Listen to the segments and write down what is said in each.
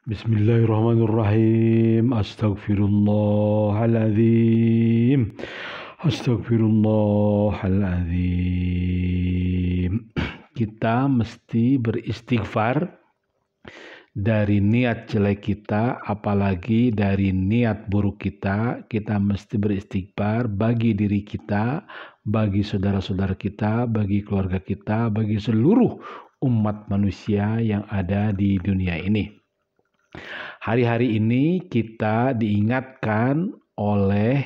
Bismillahirrahmanirrahim. Astagfirullahaladzim. Astagfirullahaladzim. Kita mesti beristighfar dari niat jelek kita, apalagi dari niat buruk kita. Kita mesti beristighfar bagi diri kita, bagi saudara-saudara kita, bagi keluarga kita, bagi seluruh umat manusia yang ada di dunia ini. Hari-hari ini kita diingatkan oleh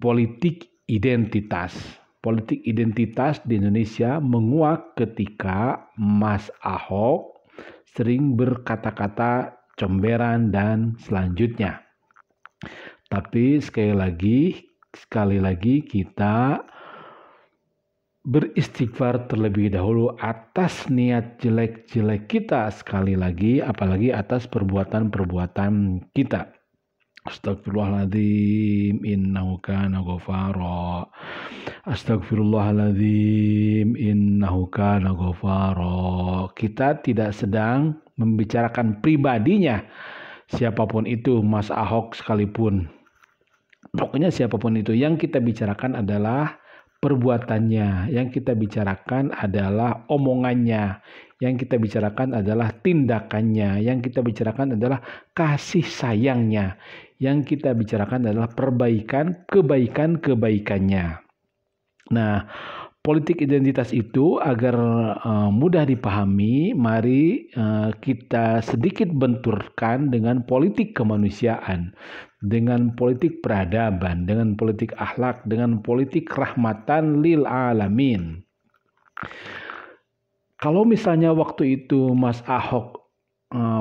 politik identitas. Politik identitas di Indonesia menguak ketika Mas Ahok sering berkata-kata comberan dan selanjutnya. Tapi sekali lagi kita beristighfar terlebih dahulu atas niat jelek-jelek kita, sekali lagi apalagi atas perbuatan-perbuatan kita. Astagfirullahaladzim, innahu kana ghafara. Astagfirullahaladzim, innahu kana ghafara. Kita tidak sedang membicarakan pribadinya, siapapun itu, Mas Ahok sekalipun. Pokoknya siapapun itu, yang kita bicarakan adalah perbuatannya, yang kita bicarakan adalah omongannya, yang kita bicarakan adalah tindakannya, yang kita bicarakan adalah kasih sayangnya, yang kita bicarakan adalah kebaikannya. Nah, politik identitas itu agar mudah dipahami, mari kita sedikit benturkan dengan politik kemanusiaan, dengan politik peradaban, dengan politik akhlak, dengan politik rahmatan lil alamin. Kalau misalnya waktu itu Mas Ahok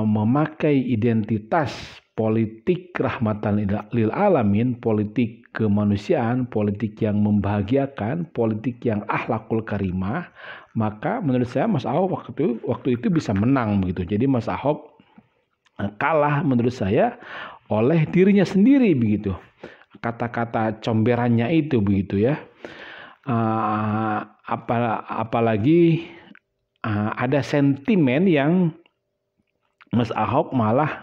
memakai identitas politik rahmatan lil alamin, politik kemanusiaan, politik yang membahagiakan, politik yang akhlakul karimah, maka menurut saya Mas Ahok waktu itu bisa menang begitu. Jadi Mas Ahok kalah menurut saya oleh dirinya sendiri begitu. Kata-kata comberannya itu begitu ya. Apalagi ada sentimen yang Mas Ahok malah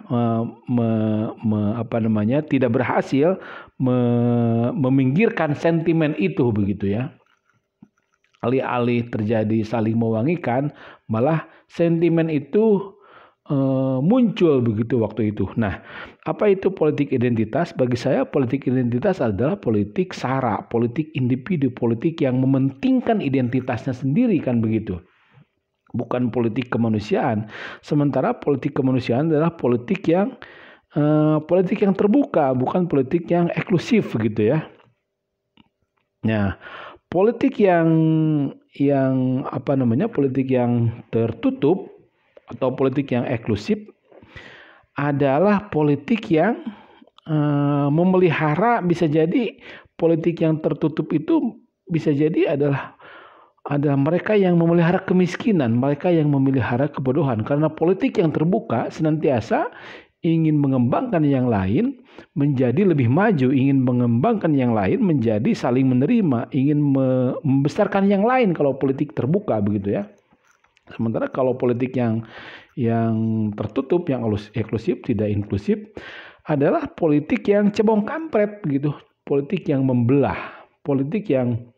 tidak berhasil meminggirkan sentimen itu begitu ya. Alih-alih terjadi saling mewangikan, malah sentimen itu muncul begitu waktu itu. Nah, apa itu politik identitas? Bagi saya politik identitas adalah politik sara, politik individu, politik yang mementingkan identitasnya sendiri kan begitu. Bukan politik kemanusiaan. Sementara politik kemanusiaan adalah politik yang terbuka, bukan politik yang eksklusif gitu ya. Nah, politik politik yang tertutup atau politik yang eksklusif adalah politik yang memelihara, bisa jadi politik yang tertutup itu bisa jadi adalah mereka yang memelihara kemiskinan, mereka yang memelihara kebodohan. Karena politik yang terbuka senantiasa ingin mengembangkan yang lain menjadi lebih maju, ingin mengembangkan yang lain menjadi saling menerima, ingin membesarkan yang lain kalau politik terbuka begitu ya. Sementara kalau politik yang tertutup, yang eksklusif, tidak inklusif, adalah politik yang cebong kampret gitu, politik yang membelah, politik yang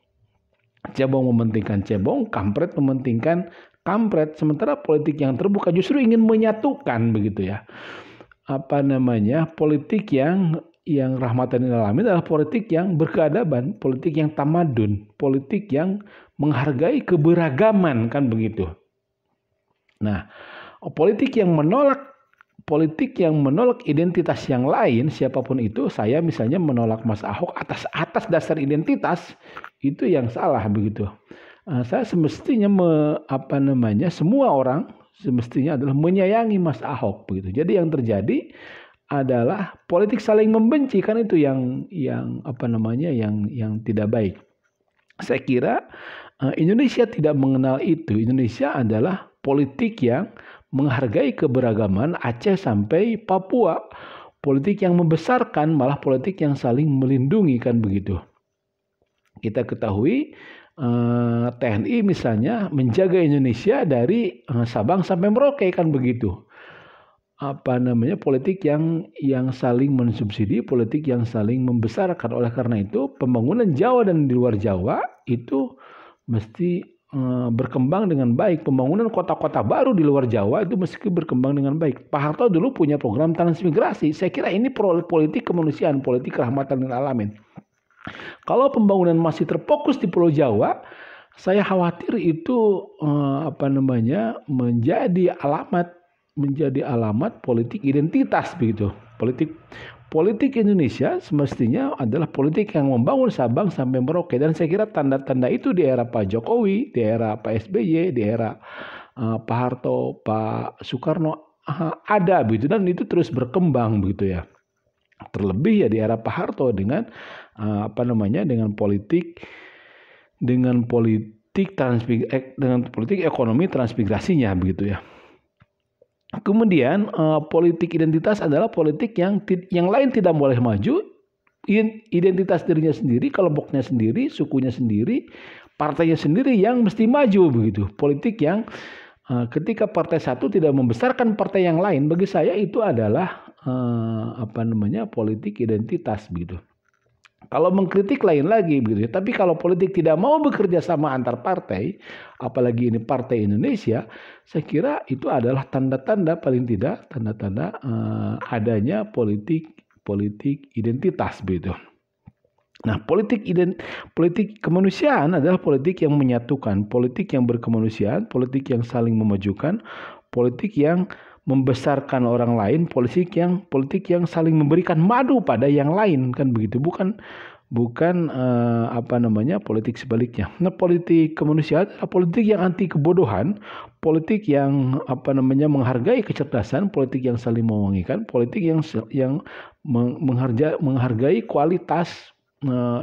cebong mementingkan cebong, kampret mementingkan kampret. Sementara politik yang terbuka justru ingin menyatukan begitu ya. Politik yang rahmatan lil alamin adalah politik yang berkeadaban, politik yang tamadun, politik yang menghargai keberagaman kan begitu. Nah, politik yang menolak identitas yang lain, siapapun itu, saya misalnya menolak Mas Ahok atas dasar identitas, itu yang salah begitu. Saya semestinya semua orang semestinya adalah menyayangi Mas Ahok begitu. Jadi yang terjadi adalah politik saling membenci, kan itu yang tidak baik. Saya kira Indonesia tidak mengenal itu. Indonesia adalah politik yang menghargai keberagaman Aceh sampai Papua. Politik yang membesarkan, malah politik yang saling melindungi kan begitu. Kita ketahui TNI misalnya menjaga Indonesia dari Sabang sampai Merauke kan begitu. politik yang saling mensubsidi, politik yang saling membesarkan. Oleh karena itu, pembangunan Jawa dan di luar Jawa itu mesti berkembang dengan baik. Pembangunan kota-kota baru di luar Jawa itu mesti berkembang dengan baik. Pak Harto dulu punya program transmigrasi. Saya kira ini politik kemanusiaan, politik rahmatan lil alamin. Kalau pembangunan masih terfokus di Pulau Jawa, saya khawatir itu menjadi alamat politik identitas begitu. Politik Indonesia semestinya adalah politik yang membangun Sabang sampai Merauke, dan saya kira tanda-tanda itu di era Pak Jokowi, di era Pak SBY, di era Pak Harto, Pak Soekarno ada begitu, dan itu terus berkembang begitu ya. Terlebih ya di era Pak Harto dengan dengan politik ekonomi transmigrasinya begitu ya. Kemudian politik identitas adalah politik yang lain tidak boleh maju, identitas dirinya sendiri, kelompoknya sendiri, sukunya sendiri, partainya sendiri yang mesti maju begitu. Politik yang ketika partai satu tidak membesarkan partai yang lain, bagi saya itu adalah politik identitas begitu. Kalau mengkritik lain lagi begitu. Tapi kalau politik tidak mau bekerja sama antar partai, apalagi ini Partai Indonesia, saya kira itu adalah tanda-tanda paling tidak tanda-tanda adanya politik identitas begitu. Nah, politik kemanusiaan adalah politik yang menyatukan, politik yang berkemanusiaan, politik yang saling memajukan, politik yang membesarkan orang lain, politik yang saling memberikan madu pada yang lain, kan begitu, bukan politik sebaliknya. Nah, politik kemanusiaan adalah politik yang anti kebodohan, politik yang menghargai kecerdasan, politik yang saling mewangikan, politik yang menghargai kualitas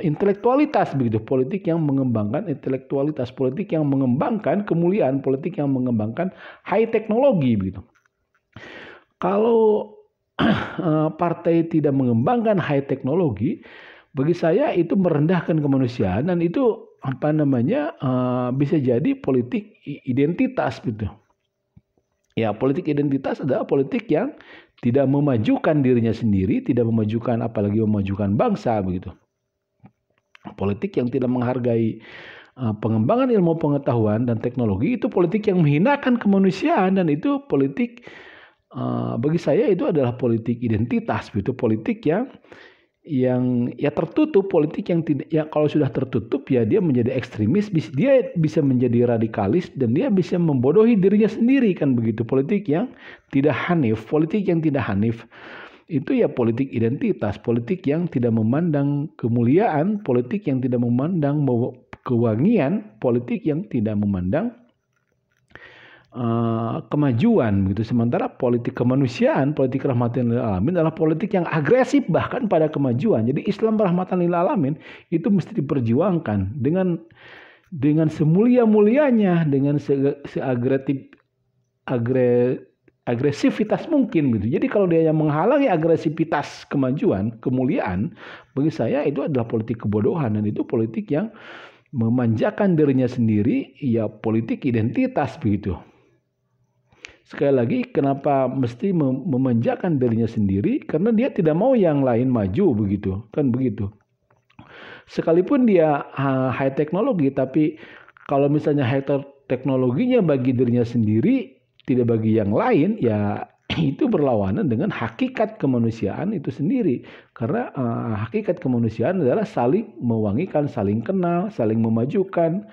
intelektualitas begitu, politik yang mengembangkan intelektualitas, politik yang mengembangkan kemuliaan, politik yang mengembangkan high teknologi begitu. Kalau partai tidak mengembangkan high teknologi, bagi saya itu merendahkan kemanusiaan, dan itu bisa jadi politik identitas gitu. Ya, politik identitas adalah politik yang tidak memajukan dirinya sendiri, tidak memajukan apalagi memajukan bangsa begitu. Politik yang tidak menghargai pengembangan ilmu pengetahuan dan teknologi itu politik yang menghinakan kemanusiaan, dan itu politik bagi saya itu adalah politik identitas, itu politik yang tertutup, politik yang tidak, ya kalau sudah tertutup ya dia menjadi ekstremis, dia bisa menjadi radikalis, dan dia bisa membodohi dirinya sendiri, kan begitu. Politik yang tidak hanif, itu ya politik identitas, politik yang tidak memandang kemuliaan, politik yang tidak memandang kewangian, politik yang tidak memandang kemajuan gitu. Sementara politik kemanusiaan, politik rahmatan lil alamin adalah politik yang agresif bahkan pada kemajuan. Jadi Islam rahmatan lil alamin itu mesti diperjuangkan dengan semulia-mulianya, dengan agresivitas mungkin gitu. Jadi kalau dia yang menghalangi agresivitas kemajuan, kemuliaan, bagi saya itu adalah politik kebodohan, dan itu politik yang memanjakan dirinya sendiri, ya politik identitas begitu. Sekali lagi, kenapa mesti memanjakan dirinya sendiri? Karena dia tidak mau yang lain maju begitu, kan begitu. Sekalipun dia high teknologi, tapi kalau misalnya high teknologinya bagi dirinya sendiri, tidak bagi yang lain, ya itu berlawanan dengan hakikat kemanusiaan itu sendiri. Karena hakikat kemanusiaan adalah saling mewangikan, saling kenal, saling memajukan,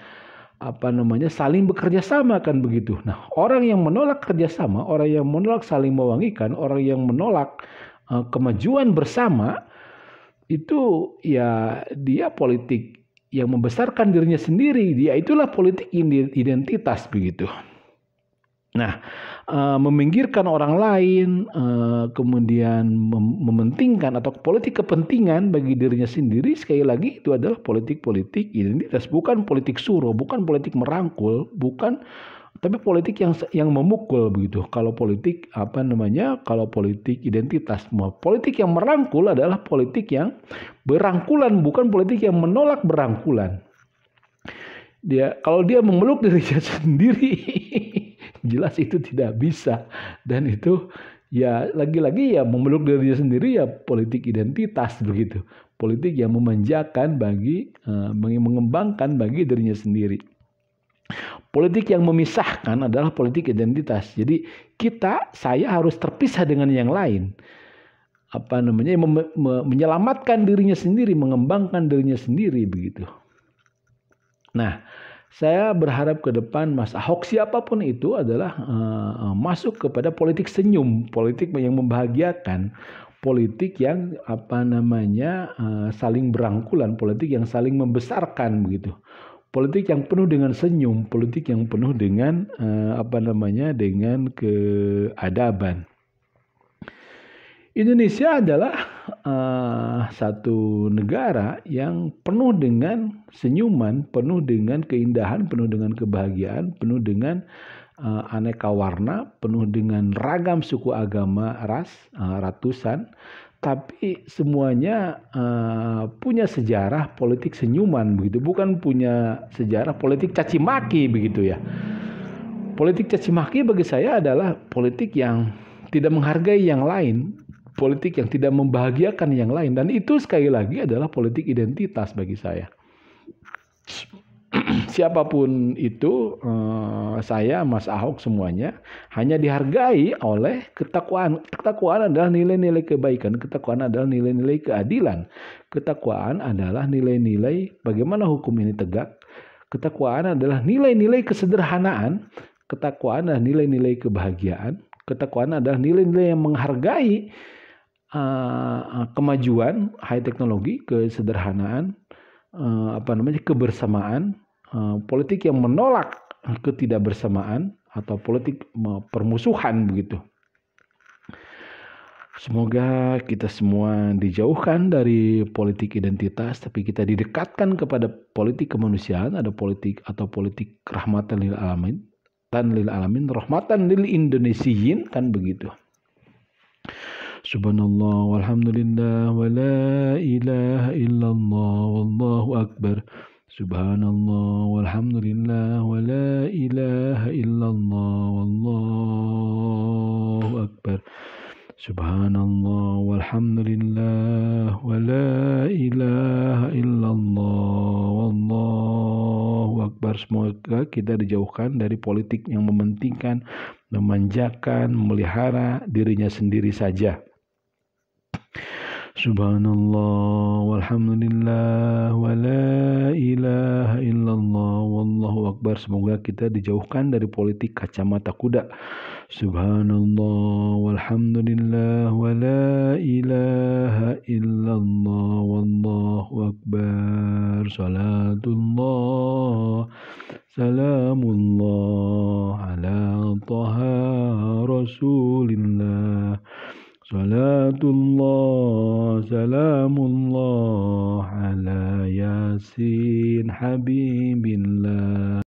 saling bekerja sama, kan begitu. Nah, orang yang menolak kerjasama, orang yang menolak saling mewangikan, orang yang menolak kemajuan bersama, itu ya dia politik yang membesarkan dirinya sendiri. Dia itulah politik identitas begitu. Nah, meminggirkan orang lain, kemudian mementingkan atau politik kepentingan bagi dirinya sendiri, sekali lagi itu adalah politik identitas, bukan politik suruh, bukan politik merangkul, bukan, tapi politik yang memukul begitu. Kalau politik kalau politik identitas, politik yang merangkul adalah politik yang berangkulan, bukan politik yang menolak berangkulan. Kalau dia memeluk dirinya sendiri, jelas itu tidak bisa, dan itu Ya lagi-lagi ya memeluk dirinya sendiri ya politik identitas begitu. Politik yang memanjakan bagi mengembangkan bagi dirinya sendiri. Politik yang memisahkan adalah politik identitas. Jadi saya harus terpisah dengan yang lain. Menyelamatkan dirinya sendiri, mengembangkan dirinya sendiri begitu. Nah, saya berharap ke depan Mas Ahok siapapun itu adalah masuk kepada politik senyum, politik yang membahagiakan, politik yang saling berangkulan, politik yang saling membesarkan begitu. Politik yang penuh dengan senyum, politik yang penuh dengan dengan keadaban. Indonesia adalah satu negara yang penuh dengan senyuman, penuh dengan keindahan, penuh dengan kebahagiaan, penuh dengan aneka warna, penuh dengan ragam suku agama, ras, ratusan. Tapi semuanya punya sejarah politik senyuman begitu, bukan punya sejarah politik caci maki begitu ya. Politik caci maki bagi saya adalah politik yang tidak menghargai yang lain, politik yang tidak membahagiakan yang lain, dan itu sekali lagi adalah politik identitas bagi saya. Siapapun itu, saya, Mas Ahok, semuanya hanya dihargai oleh ketakwaan. Ketakwaan adalah nilai-nilai kebaikan, ketakwaan adalah nilai-nilai keadilan, ketakwaan adalah nilai-nilai bagaimana hukum ini tegak, ketakwaan adalah nilai-nilai kesederhanaan, ketakwaan adalah nilai-nilai kebahagiaan, ketakwaan adalah nilai-nilai yang menghargai kemajuan, high teknologi, kesederhanaan, kebersamaan, politik yang menolak ketidakbersamaan atau politik permusuhan begitu. Semoga kita semua dijauhkan dari politik identitas, tapi kita didekatkan kepada politik kemanusiaan, ada politik rahmatan lil alamin, rahmatan lil Indonesiyin, kan begitu. Subhanallah walhamdulillah wa la ilaha illallah wallahu akbar. Subhanallah walhamdulillah wa la ilaha illallah wallahu akbar. Subhanallah walhamdulillah wa la ilaha illallah wallahu akbar. Semoga kita dijauhkan dari politik yang mementingkan, memanjakan, memelihara dirinya sendiri saja. Subhanallah walhamdulillah wa la ilaha illallah wallahu akbar. Semoga kita dijauhkan dari politik kacamata kuda. Subhanallah walhamdulillah wa la ilaha illallah wallahu akbar. Salatullah salamullah ala taha rasulillah. Salatullah salamullah ala yasin habibillah.